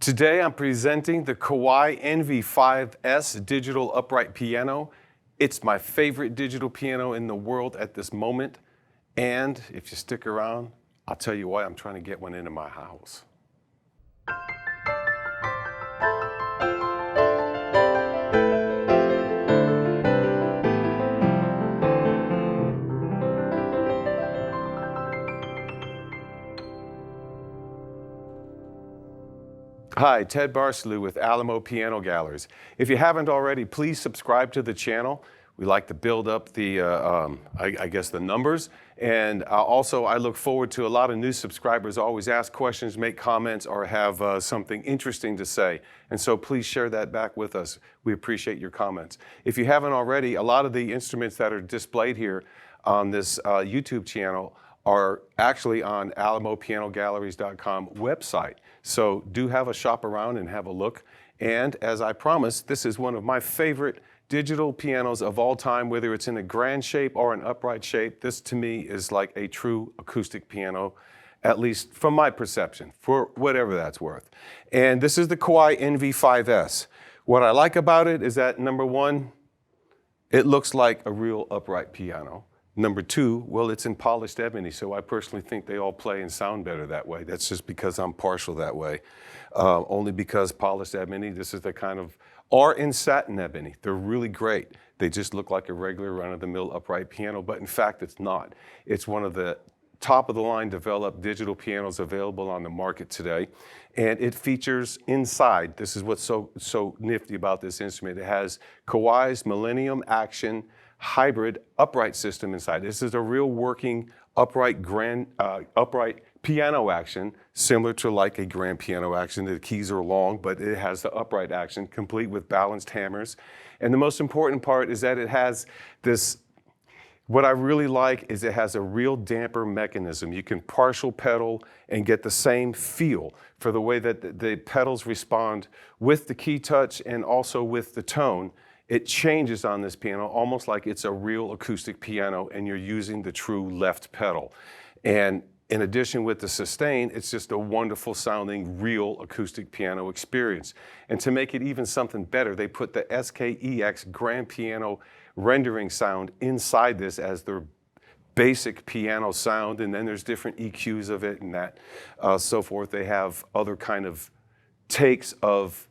Today I'm presenting the KAWAI NV5S digital upright piano. It's my favorite digital piano in the world at this moment. And if you stick around, I'll tell you why I'm trying to get one into my house. Hi, Ted Barcelou with Alamo Piano Galleries. If you haven't already, please subscribe to the channel. We like to build up the, I guess, the numbers. And also, I look forward to a lot of new subscribers always ask questions, make comments, or have something interesting to say. And so please share that back with us. We appreciate your comments. If you haven't already, a lot of the instruments that are displayed here on this YouTube channel are actually on alamopianogalleries.com website. So do have a shop around and have a look. And as I promised, this is one of my favorite digital pianos of all time, whether it's in a grand shape or an upright shape. This to me is like a true acoustic piano, at least from my perception, for whatever that's worth. And this is the KAWAI NV5S. What I like about it is that, number one, it looks like a real upright piano. Number two, well, it's in polished ebony, so I personally think they all play and sound better that way. That's just because I'm partial that way. Only because polished ebony, this is the kind of, or in satin ebony. They're really great. They just look like a regular run-of-the-mill upright piano, but in fact, it's not. It's one of the top-of-the-line developed digital pianos available on the market today. And it features inside, this is what's so nifty about this instrument, it has KAWAI's Millennium Action hybrid upright system inside. This is a real working upright piano action, similar to like a grand piano action. The keys are long, but it has the upright action, complete with balanced hammers. And the most important part is that it has this, what I really like is it has a real damper mechanism. You can partial pedal and get the same feel for the way that the pedals respond with the key touch and also with the tone. It changes on this piano almost like it's a real acoustic piano and you're using the true left pedal. And in addition with the sustain, it's just a wonderful sounding real acoustic piano experience. And to make it even something better, they put the SKEX grand piano rendering sound inside this as their basic piano sound. And then there's different EQs of it and that, so forth. They have other kind of takes of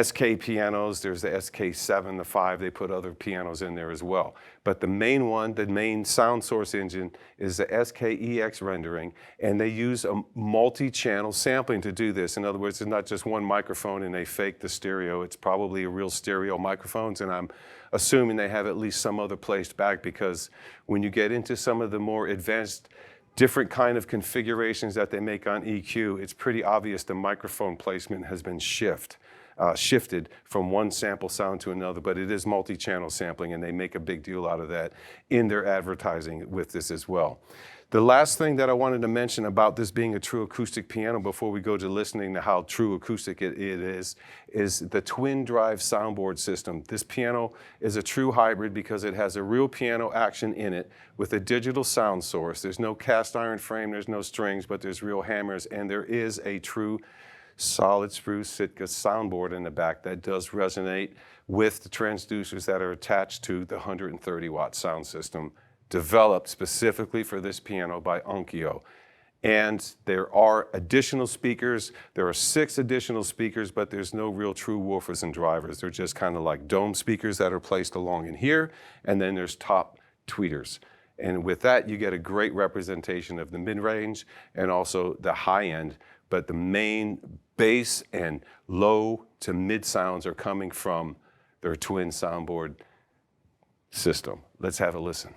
SK pianos. There's the SK7, the 5, they put other pianos in there as well. But the main one, the main sound source engine is the SKEX rendering, and they use a multi-channel sampling to do this. In other words, it's not just one microphone and they fake the stereo. It's probably a real stereo microphones, and I'm assuming they have at least some other placed back, because when you get into some of the more advanced different kind of configurations that they make on EQ, it's pretty obvious the microphone placement has been shifted from one sample sound to another, but it is multi-channel sampling, and they make a big deal out of that in their advertising with this as well. The last thing that I wanted to mention about this being a true acoustic piano before we go to listening to how true acoustic it is the twin drive soundboard system. This piano is a true hybrid because it has a real piano action in it with a digital sound source. There's no cast iron frame, there's no strings, but there's real hammers, and there is a true solid spruce Sitka soundboard in the back that does resonate with the transducers that are attached to the 130 watt sound system developed specifically for this piano by Onkyo. And there are additional speakers. There are 6 additional speakers, but there's no real true woofers and drivers. They're just kind of like dome speakers that are placed along in here, and then there's top tweeters. And with that, you get a great representation of the mid-range and also the high end. But the main bass and low to mid sounds are coming from their twin soundboard system. Let's have a listen.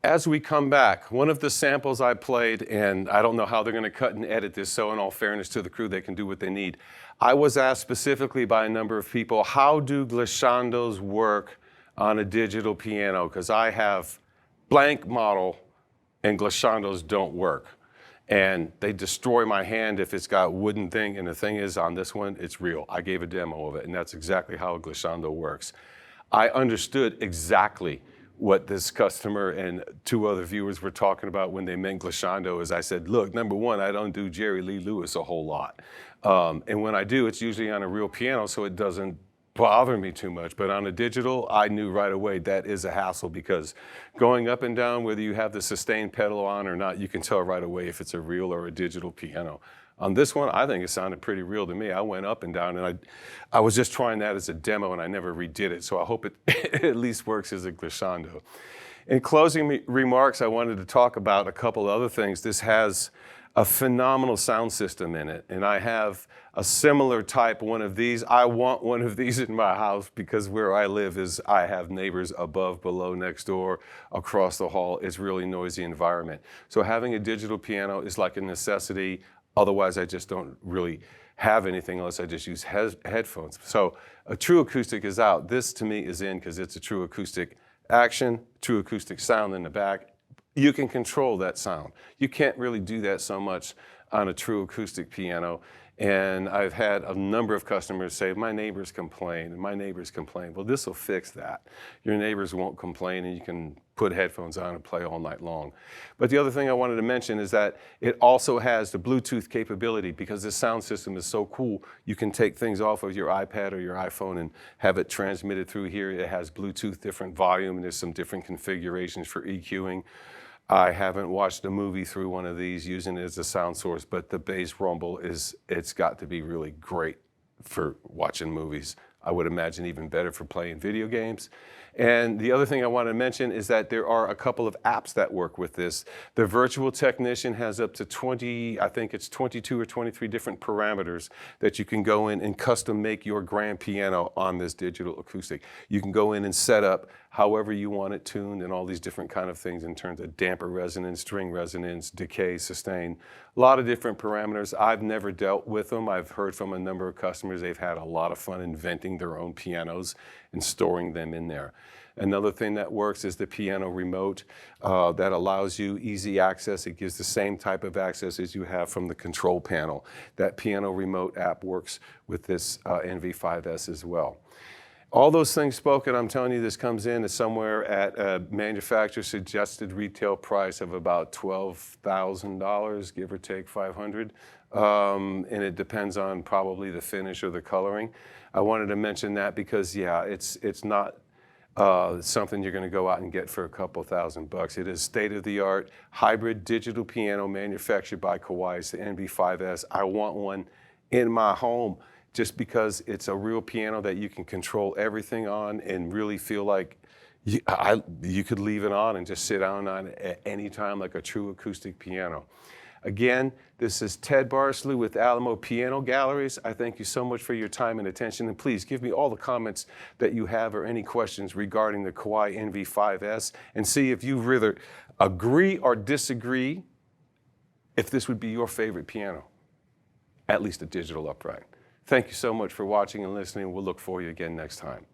As we come back, one of the samples I played, and I don't know how they're going to cut and edit this, so in all fairness to the crew, they can do what they need. I was asked specifically by a number of people, how do glissandos work on a digital piano? Because I have blank model and glissandos don't work. And they destroy my hand if it's got wooden thing, and the thing is, on this one, it's real. I gave a demo of it, and that's exactly how a glissando works. I understood exactly what this customer and two other viewers were talking about when they meant glissando. Is I said, look, number one, I don't do Jerry Lee Lewis a whole lot. And when I do, it's usually on a real piano, so it doesn't bother me too much. But on a digital, I knew right away that is a hassle, because going up and down, whether you have the sustain pedal on or not, you can tell right away if it's a real or a digital piano. On this one, I think it sounded pretty real to me. I went up and down, and I was just trying that as a demo, and I never redid it, so I hope it at least works as a glissando. In closing remarks, I wanted to talk about a couple other things. This has a phenomenal sound system in it, and I have a similar type one of these. I want one of these in my house, because where I live is I have neighbors above, below, next door, across the hall. It's really noisy environment. So having a digital piano is like a necessity. Otherwise, I just don't really have anything unless I just use headphones. So a true acoustic is out. This to me is in, because it's a true acoustic action, true acoustic sound in the back. You can control that sound. You can't really do that so much on a true acoustic piano. And I've had a number of customers say, my neighbors complain, and my neighbors complain. Well, this will fix that. Your neighbors won't complain, and you can put headphones on and play all night long. But the other thing I wanted to mention is that it also has the Bluetooth capability. Because this sound system is so cool, you can take things off of your iPad or your iPhone and have it transmitted through here. It has Bluetooth, different volume, and there's some different configurations for EQing. I haven't watched a movie through one of these using it as a sound source, but the bass rumble it's got to be really great for watching movies. I would imagine even better for playing video games. And the other thing I want to mention is that there are a couple of apps that work with this. The Virtual Technician has up to 20, I think it's 22 or 23 different parameters that you can go in and custom make your grand piano on this digital acoustic. You can go in and set up however you want it tuned and all these different kind of things in terms of damper resonance, string resonance, decay, sustain, a lot of different parameters. I've never dealt with them. I've heard from a number of customers they've had a lot of fun inventing their own pianos and storing them in there. Another thing that works is the piano remote that allows you easy access. It gives the same type of access as you have from the control panel. That piano remote app works with this NV5S as well. All those things spoken, I'm telling you, this comes in is somewhere at a manufacturer suggested retail price of about $12,000, give or take 500. And it depends on probably the finish or the coloring. I wanted to mention that because, yeah, it's not something you're going to go out and get for a couple $1,000. It is state-of-the-art hybrid digital piano manufactured by KAWAI. It's the NV5S. I want one in my home just because it's a real piano that you can control everything on and really feel like you could leave it on and just sit down on it at any time like a true acoustic piano. Again, this is Ted Barsley with Alamo Piano Galleries. I thank you so much for your time and attention, and please give me all the comments that you have or any questions regarding the KAWAI NV5S, and see if you either agree or disagree if this would be your favorite piano, at least a digital upright. Thank you so much for watching and listening. We'll look for you again next time.